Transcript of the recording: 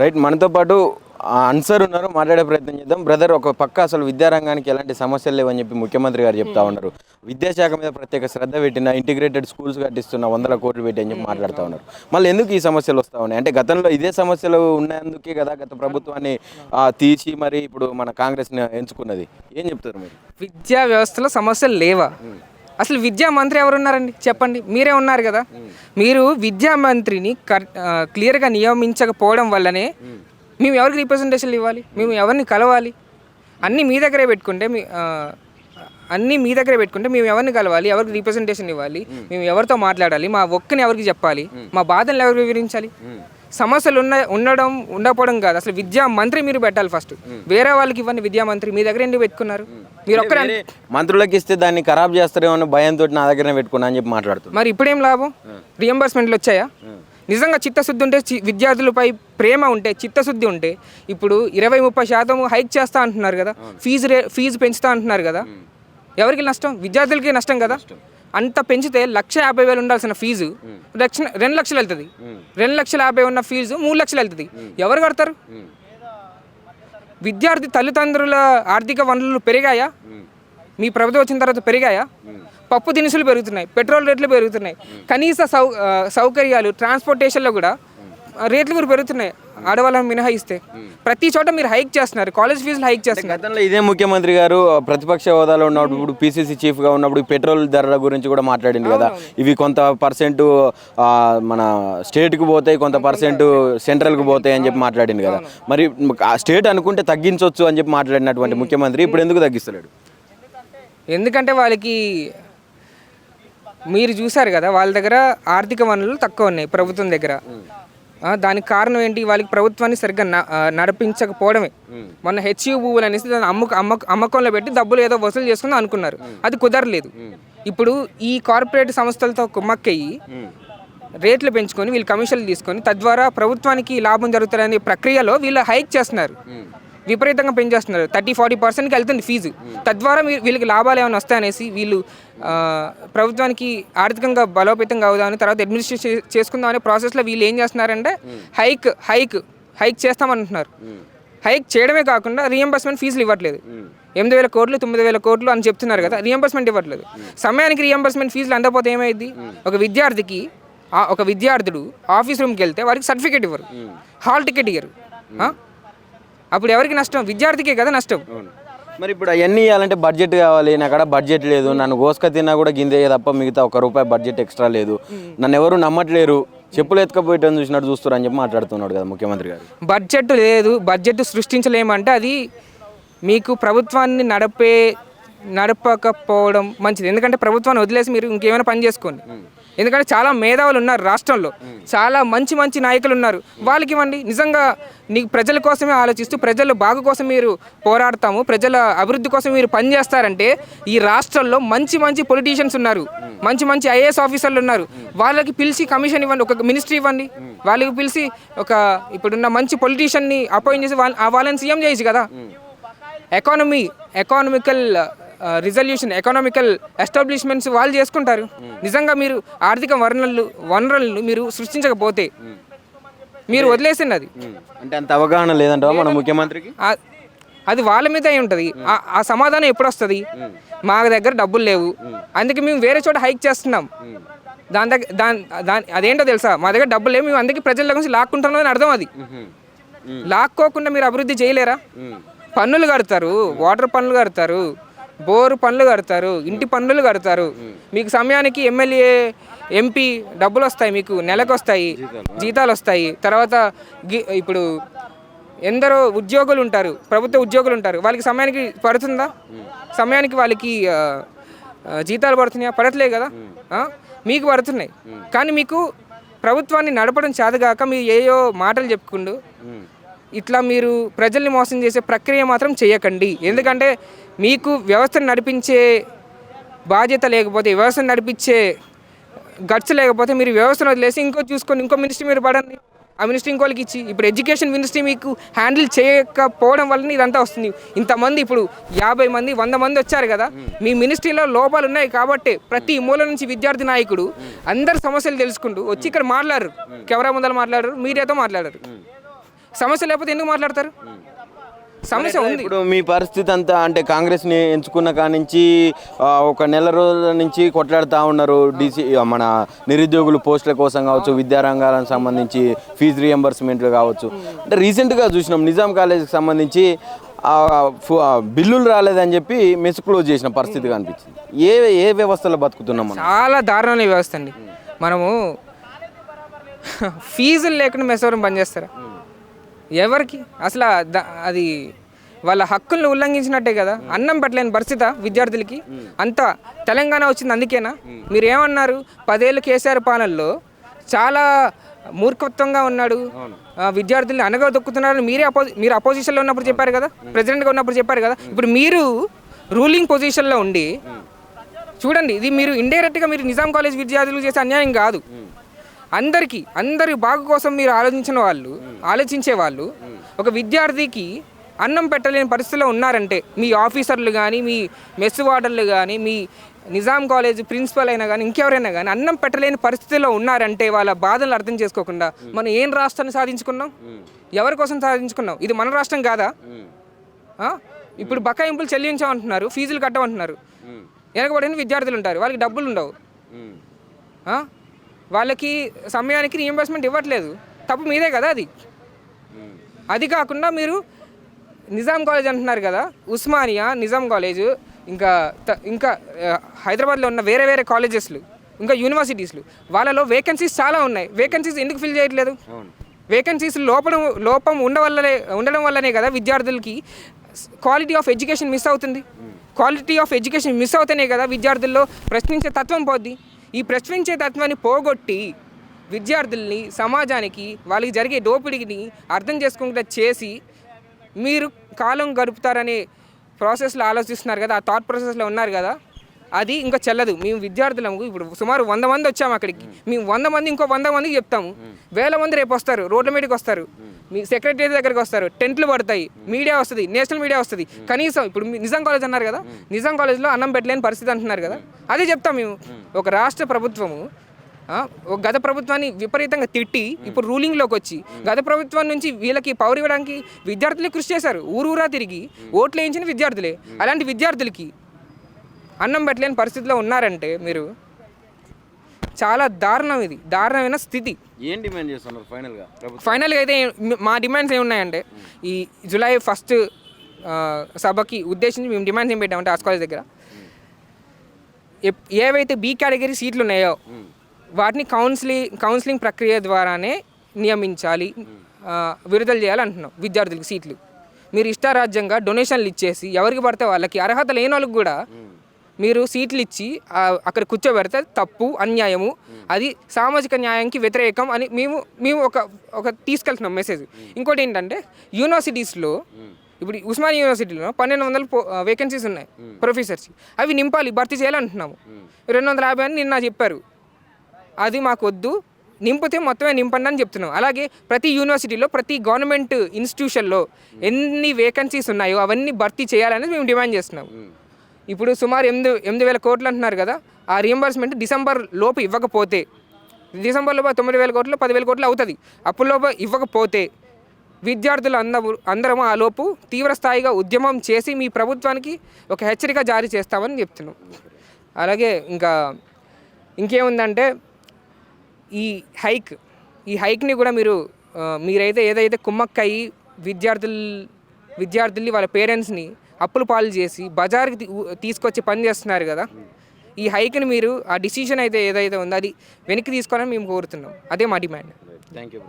Right, మనతో పాటు answer ఉన్నారు, మాట్లాడే ప్రయత్నం చేద్దాం. బ్రదర్, ఒక పక్క అసలు విద్యారంగానికి ఎలాంటి సమస్యలు లేవని చెప్పి ముఖ్యమంత్రి గారు చెప్తా ఉన్నారు. విద్యాశాఖ మీద ప్రత్యేక శ్రద్ధ పెట్టిన, ఇంటిగ్రేటెడ్ స్కూల్స్ కట్టిస్తున్న, 100 కోట్లు పెట్టి అని చెప్పి మాట్లాడుతూ ఉన్నారు. మళ్ళీ ఎందుకు ఈ సమస్యలు వస్తూ ఉన్నాయి అంటే గతంలో ఇదే సమస్యలు ఉన్నందుకే కదా గత ప్రభుత్వాన్ని తీసి మరి ఇప్పుడు మన కాంగ్రెస్ని ఎంచుకున్నది. ఏం చెప్తారు మీరు? విద్యా వ్యవస్థలో సమస్యలు లేవా? అసలు విద్యా మంత్రి ఎవరున్నారండి చెప్పండి? మీరే ఉన్నారు కదా. మీరు విద్యా మంత్రిని క్లియర్గా నియమించకపోవడం వల్లనే మేము ఎవరికి రిప్రజెంటేషన్లు ఇవ్వాలి, మేము ఎవరిని కలవాలి? అన్నీ మీ దగ్గరే పెట్టుకుంటే మేము ఎవరిని కలవాలి, ఎవరికి రిప్రజెంటేషన్ ఇవ్వాలి, మేము ఎవరితో మాట్లాడాలి, మా ఒక్కని ఎవరికి చెప్పాలి, మా బాధలను ఎవరికి వివరించాలి? సమస్యలు ఉండకపోవడం కాదు, అసలు విద్యా మంత్రి మీరు పెట్టాలి ఫస్ట్. వేరే వాళ్ళకి ఇవ్వండి విద్యా మంత్రి, మీ దగ్గర ఎందుకు పెట్టుకున్నారు? మీరు ఒక్కరే మంత్రులకు ఇస్తే దాన్ని ఖరాబ్ చేస్తారేమో అన్న భయంతో నా దగ్గరనే పెట్టుకున్నా అని చెప్పి మాట్లాడుతున్నారు. మరి ఇప్పుడేం లాభం? రియంబర్స్మెంట్లు వచ్చాయా? నిజంగా చిత్తశుద్ధి ఉంటే, విద్యార్థులపై ప్రేమ ఉంటే, చిత్తశుద్ధి ఉంటే ఇప్పుడు 20-30% హైక్ చేస్తా అంటున్నారు కదా, ఫీజు పెంచుతా అంటున్నారు కదా. ఎవరికి నష్టం? విద్యార్థులకి నష్టం కదా. అంత పెంచితే 1,50,000 ఉండాల్సిన ఫీజు 2 లక్షలు వెళ్తుంది. 2,50,000 ఉన్న ఫీజు 3 లక్షలు వెళ్తుంది. ఎవరు కడతారు? విద్యార్థి తల్లిదండ్రుల ఆర్థిక వనరులు పెరిగాయా? మీ ప్రభుత్వం వచ్చిన తర్వాత పెరిగాయా? పప్పు దినుసులు పెరుగుతున్నాయి, పెట్రోల్ రేట్లు పెరుగుతున్నాయి, కనీస సౌకర్యాలు ట్రాన్స్పోర్టేషన్లో కూడా రేట్లు కూడా పెరుగుతున్నాయి. ఆడవాళ్ళని మినహాయిస్తే ప్రతి చోట మీరు హైక్ చేస్తున్నారు, కాలేజ్ ఫీజులు హైక్ చేస్తున్నారు. గతంలో ఇదే ముఖ్యమంత్రి గారు ప్రతిపక్ష హోదాలో ఉన్నప్పుడు, ఇప్పుడు PCC చీఫ్గా ఉన్నప్పుడు పెట్రోల్ ధరల గురించి కూడా మాట్లాడింది కదా. ఇవి కొంత పర్సెంట్ మన స్టేట్కి పోతాయి, కొంత పర్సెంట్ సెంట్రల్కి పోతాయి అని చెప్పి మాట్లాడింది కదా. మరి స్టేట్ అనుకుంటే తగ్గించవచ్చు అని చెప్పి మాట్లాడినటువంటి ముఖ్యమంత్రి ఇప్పుడు ఎందుకు తగ్గిస్తలేడు? ఎందుకంటే వాళ్ళకి మీరు చూసారు కదా, వాళ్ళ దగ్గర ఆర్థిక వనరులు తక్కువ ఉన్నాయి ప్రభుత్వం దగ్గర. దానికి కారణం ఏంటి? వాళ్ళకి ప్రభుత్వాన్ని సరిగ్గా నడిపించకపోవడమే. మొన్న HU భూములు అనేసి దాన్ని అమ్మకంలో పెట్టి డబ్బులు ఏదో వసూలు చేసుకుందాం అనుకున్నారు, అది కుదరలేదు. ఇప్పుడు ఈ కార్పొరేట్ సంస్థలతో కుమ్మక్కయ్యి రేట్లు పెంచుకొని వీళ్ళు కమిషన్లు తీసుకొని తద్వారా ప్రభుత్వానికి లాభం జరుగుతుందనే ప్రక్రియలో వీళ్ళు హైక్ చేస్తున్నారు, విపరీతంగా పెంచేస్తున్నారు. 30-40%కి వెళ్తుంది ఫీజు. తద్వారా వీళ్ళకి లాభాలు ఏమైనా వస్తాయనేసి వీళ్ళు ప్రభుత్వానికి ఆర్థికంగా బలోపేతం కావుదామని, తర్వాత అడ్మినిస్ట్రేషన్ చేసుకుందాం అనే ప్రాసెస్లో వీళ్ళు ఏం చేస్తున్నారంటే హైక్ చేస్తామంటున్నారు. హైక్ చేయడమే కాకుండా రియంబర్స్మెంట్ ఫీజులు ఇవ్వట్లేదు. 8,000 కోట్లు 9,000 కోట్లు అని చెప్తున్నారు కదా, రియంబర్స్మెంట్ ఇవ్వట్లేదు. సమయానికి రియంబర్స్మెంట్ ఫీజులు అందకపోతే ఏమైంది? ఒక విద్యార్థుడు ఆఫీస్ రూమ్కి వెళ్తే వారికి సర్టిఫికేట్ ఇవ్వరు, హాల్ టికెట్ ఇవ్వరు. అప్పుడు ఎవరికి నష్టం? విద్యార్థికే కదా నష్టం. మరి ఇప్పుడు అవన్నీ ఇవ్వాలంటే బడ్జెట్ కావాలి. నాకు అక్కడ బడ్జెట్ లేదు, నన్ను గోసుక తిన్నా కూడా గిందే తప్ప మిగతా ₹1 బడ్జెట్ ఎక్స్ట్రా లేదు, నన్ను ఎవరు నమ్మట్లేరు, చెప్పులు ఎత్తుకపోయటం చూసినట్టు చూస్తారు అని చెప్పి మాట్లాడుతున్నాడు కదా ముఖ్యమంత్రి గారు. బడ్జెట్ లేదు, బడ్జెట్ సృష్టించలేమంటే అది మీకు ప్రభుత్వాన్ని నడపకపోవడం మంచిది. ఎందుకంటే ప్రభుత్వాన్ని వదిలేసి మీరు ఇంకేమైనా పని చేసుకోండి. ఎందుకంటే చాలా మేధావులు ఉన్నారు రాష్ట్రంలో, చాలా మంచి నాయకులు ఉన్నారు, వాళ్ళకి ఇవ్వండి. నిజంగా ప్రజల కోసమే ఆలోచిస్తూ ప్రజల బాగు కోసం మీరు పోరాడతాము, ప్రజల అభివృద్ధి కోసం మీరు పనిచేస్తారంటే ఈ రాష్ట్రంలో మంచి పొలిటీషియన్స్ ఉన్నారు, మంచి IAS ఆఫీసర్లు ఉన్నారు. వాళ్ళకి పిలిచి కమిషన్ ఇవ్వండి, ఒక మినిస్ట్రీ ఇవ్వండి. వాళ్ళకి పిలిచి ఇప్పుడున్న మంచి పొలిటీషియన్ని అపాయింట్ చేసి వాళ్ళని సీఎం చేయొచ్చు కదా. ఎకానమికల్ రిజల్యూషన్, ఎకనామికల్ ఎస్టాబ్లిష్మెంట్స్ వాళ్ళు చేసుకుంటారు. నిజంగా మీరు ఆర్థిక వనరులను మీరు సృష్టించకపోతే మీరు వదిలేసింది అది. అంటే అంత అవగాహన లేదంటావా మన ముఖ్యమంత్రికి? అది వాళ్ళ మీద అయి ఉంటుంది. ఆ సమాధానం ఎప్పుడు వస్తుంది? మా దగ్గర డబ్బులు లేవు, అందుకే మేము వేరే చోట హైక్ చేస్తున్నాం. అదేంటో తెలుసా? మా దగ్గర డబ్బులు లేవు, మేము అందుకే ప్రజల గురించి లాక్కుంటున్నాం అని అర్థం. అది లాక్కోకుండా మీరు అభివృద్ధి చేయలేరా? పన్నులు కడతారు, వాటర్ పన్నులు కడతారు, బోరు పన్నులు కడతారు, ఇంటి పన్నులు కడతారు. మీకు సమయానికి ఎమ్మెల్యే MP డబ్బులు వస్తాయి, మీకు నెలకు వస్తాయి, జీతాలు వస్తాయి. తర్వాత ఇప్పుడు ఎందరో ఉద్యోగులు ఉంటారు, ప్రభుత్వ ఉద్యోగులు ఉంటారు, వాళ్ళకి సమయానికి పడుతుందా? సమయానికి వాళ్ళకి జీతాలు పడుతున్నాయా? పడట్లేదు కదా. మీకు పడుతున్నాయి, కానీ మీకు ప్రభుత్వాన్ని నడపడం చేతగాక మీరు ఏయో మాటలు చెప్పుకుంటూ ఇట్లా మీరు ప్రజల్ని మోసం చేసే ప్రక్రియ మాత్రం చేయకండి. ఎందుకంటే మీకు వ్యవస్థను నడిపించే బాధ్యత లేకపోతే, వ్యవస్థను నడిపించే గట్స్ లేకపోతే మీరు వ్యవస్థను వదిలేసి ఇంకో మినిస్ట్రీ మీరు పడండి, ఆ మినిస్ట్రీ ఇంకోళ్ళకి ఇచ్చి. ఇప్పుడు ఎడ్యుకేషన్ మినిస్ట్రీ మీకు హ్యాండిల్ చేయకపోవడం వల్ల ఇదంతా వస్తుంది. ఇంతమంది ఇప్పుడు 50 మంది 100 మంది వచ్చారు కదా, మీ మినిస్ట్రీలో లోపాలు ఉన్నాయి కాబట్టి ప్రతి మూల నుంచి విద్యార్థి నాయకుడు అందరి సమస్యలు తెలుసుకుంటూ వచ్చి ఇక్కడ మాట్లాడరు, కెమెరా ముందర మాట్లాడరు, మీడియాతో మాట్లాడరు. సమస్య లేకపోతే ఎందుకు మాట్లాడతారు? సమస్య ఉంది. ఇప్పుడు మీ పరిస్థితి అంతా అంటే కాంగ్రెస్ని ఎంచుకున్న కానించి ఒక నెల రోజుల నుంచి కొట్లాడుతూ ఉన్నారు. మన నిరుద్యోగులు పోస్టుల కోసం కావచ్చు, విద్యారంగాలకు సంబంధించి ఫీజు రియంబర్స్మెంట్లు కావచ్చు. అంటే రీసెంట్గా చూసినాం నిజాం కాలేజీకి సంబంధించి బిల్లులు రాలేదని చెప్పి మెస్ క్లోజ్ చేసిన పరిస్థితి కనిపించింది. ఏ వ్యవస్థలో బతుకుతున్నాం మనం? చాలా దారుణమైన వ్యవస్థ అండి. మనము ఫీజులు లేకుండా మెస్వరం బంద్ చేస్తారా? ఎవరికి అసలు అది వాళ్ళ హక్కులను ఉల్లంఘించినట్టే కదా. అన్నం పెట్టలేని పరిస్థితి విద్యార్థులకి. అంతా తెలంగాణ వచ్చింది అందుకేనా? మీరు ఏమన్నారు? 10 ఏళ్ళు కేసీఆర్ పాలనలో చాలా మూర్ఖత్వంగా ఉన్నాడు, విద్యార్థుల్ని అనగదొక్కుతున్నారని మీరు అపోజిషన్లో ఉన్నప్పుడు చెప్పారు కదా, ప్రెసిడెంట్గా ఉన్నప్పుడు చెప్పారు కదా. ఇప్పుడు మీరు రూలింగ్ పొజిషన్లో ఉండి చూడండి, ఇది మీరు ఇండైరెక్ట్గా మీరు నిజాం కాలేజ్ విద్యార్థులు చేసే అన్యాయం కాదు. అందరి బాగు కోసం మీరు ఆలోచించే వాళ్ళు ఒక విద్యార్థికి అన్నం పెట్టలేని పరిస్థితిలో ఉన్నారంటే, మీ ఆఫీసర్లు కానీ, మీ మెస్ వార్డర్లు కానీ, మీ నిజాం కాలేజ్ ప్రిన్సిపల్ అయినా కానీ, ఇంకెవరైనా కానీ అన్నం పెట్టలేని పరిస్థితిలో ఉన్నారంటే వాళ్ళ బాధలు అర్థం చేసుకోకుండా మనం ఏం రాష్ట్రాన్ని సాధించుకున్నాం? ఎవరి కోసం సాధించుకున్నాం? ఇది మన రాష్ట్రం కాదా? ఇప్పుడు బకాయింపులు చెల్లించామంటున్నారు, ఫీజులు కట్టమంటున్నారు. వెనకబడిన విద్యార్థులు ఉంటారు, వాళ్ళకి డబ్బులు ఉండవు, వాళ్ళకి సమయానికి రీయింబర్స్మెంట్ ఇవ్వట్లేదు. తప్పు మీదే కదా అది. అది కాకుండా మీరు నిజాం కాలేజ్ అంటున్నారు కదా, ఉస్మానియా, నిజాం కాలేజ్, ఇంకా హైదరాబాద్లో ఉన్న వేరే కాలేజెస్లు, ఇంకా యూనివర్సిటీస్లు, వాళ్ళలో వేకెన్సీస్ చాలా ఉన్నాయి. వేకెన్సీస్ ఎందుకు ఫిల్ చేయట్లేదు? వేకెన్సీస్ లోపం ఉండడం వల్లనే కదా విద్యార్థులకి క్వాలిటీ ఆఫ్ ఎడ్యుకేషన్ మిస్ అవుతుంది. క్వాలిటీ ఆఫ్ ఎడ్యుకేషన్ మిస్ అవుతేనే కదా విద్యార్థుల్లో ప్రశ్నించే తత్వం పోద్ది. ఈ ప్రశ్నించే తత్వాన్ని పోగొట్టి విద్యార్థుల్ని, సమాజానికి, వాళ్ళకి జరిగే దోపిడీని అర్థం చేసుకుంటూ చేసి మీరు కాలం గడుపుతారనే ప్రాసెస్లో ఆలోచిస్తున్నారు కదా, ఆ థాట్ ప్రాసెస్లో ఉన్నారు కదా, అది ఇంకా చెల్లదు. మేము విద్యార్థులము ఇప్పుడు సుమారు 100 మంది వచ్చాము అక్కడికి. మేము 100 మంది ఇంకో 100 మందికి చెప్తాము. 1000 మంది రేపు వస్తారు, రోడ్ల మీదకి వస్తారు, మీ సెక్రటరీ దగ్గరికి వస్తారు, టెంట్లు పడతాయి, మీడియా వస్తుంది, నేషనల్ మీడియా వస్తుంది. కనీసం ఇప్పుడు నిజాం కాలేజ్ అన్నారు కదా, నిజాం కాలేజ్లో అన్నం పెట్టలేని పరిస్థితి అంటున్నారు కదా, అదే చెప్తాం మేము. ఒక రాష్ట్ర ప్రభుత్వము గత ప్రభుత్వాన్ని విపరీతంగా తిట్టి ఇప్పుడు రూలింగ్లోకి వచ్చి గత ప్రభుత్వం నుంచి వీళ్ళకి పవర్ ఇవ్వడానికి విద్యార్థులే కృషి చేశారు. ఊరూరా తిరిగి ఓట్లు వేయించిన విద్యార్థులే. అలాంటి విద్యార్థులకి అన్నం పెట్టలేని పరిస్థితిలో ఉన్నారంటే మీరు చాలా దారుణం. ఇది దారుణమైన స్థితి. ఏం డిమాండ్ చేస్తున్నారు ఫైనల్గా అయితే మా డిమాండ్స్ ఏమున్నాయంటే, ఈ జూలై 1 సభకి ఉద్దేశించి మేము డిమాండ్స్ ఏం పెట్టామంటే ఆర్ట్స్ కాలేజ్ దగ్గర ఏవైతే బి కేటగిరీ సీట్లు ఉన్నాయో వాటిని కౌన్సిలింగ్ ప్రక్రియ ద్వారానే నియమించాలి, విడుదల చేయాలంటున్నాం విద్యార్థులకు సీట్లు. మీరు ఇష్టారాజ్యంగా డొనేషన్లు ఇచ్చేసి ఎవరికి పడితే వాళ్ళకి, అర్హత లేని వాళ్ళకి కూడా మీరు సీట్లు ఇచ్చి అక్కడ కూర్చోబెడితే తప్పు, అన్యాయము, అది సామాజిక న్యాయానికి వ్యతిరేకం అని మేము ఒక తీసుకెళ్తున్నాం మెసేజ్. ఇంకోటి ఏంటంటే, యూనివర్సిటీస్లో ఇప్పుడు ఉస్మానియా యూనివర్సిటీలో 1200 వేకెన్సీస్ ఉన్నాయి ప్రొఫెసర్స్. అవి నింపాలి, భర్తీ చేయాలంటున్నాము. 250 అని నిన్న చెప్పారు. అది మాకు వద్దు, నింపితే మొత్తమే నింపండి అని చెప్తున్నాం. అలాగే ప్రతి యూనివర్సిటీలో, ప్రతి గవర్నమెంట్ ఇన్స్టిట్యూషన్లో ఎన్ని వేకెన్సీస్ ఉన్నాయో అవన్నీ భర్తీ చేయాలని మేము డిమాండ్ చేస్తున్నాం. ఇప్పుడు సుమారు 8,000 కోట్లు అంటున్నారు కదా, ఆ రియంబర్స్మెంట్ డిసెంబర్ లోపు ఇవ్వకపోతే, డిసెంబర్లోపు 9,000 కోట్లు 10,000 కోట్లు అవుతుంది, అప్పులోపు ఇవ్వకపోతే విద్యార్థులు అందరం ఆ లోపు తీవ్ర స్థాయిగా ఉద్యమం చేసి మీ ప్రభుత్వానికి ఒక హెచ్చరిక జారీ చేస్తామని చెప్తున్నాం. అలాగే ఇంకేముందంటే, ఈ హైక్ని కూడా మీరైతే ఏదైతే కుమ్మక్కయ్యి విద్యార్థుల్ని వాళ్ళ పేరెంట్స్ని అప్పుల పాలు చేసి బజార్కి తీసుకొచ్చి పని చేస్తున్నారు కదా, ఈ హైక్ని మీరు ఆ డిసిషన్ అయితే ఏదైతే ఉందో అది వెనక్కి తీసుకోవాలని మేము కోరుతున్నాం. అదే మా డిమాండ్. Thank you.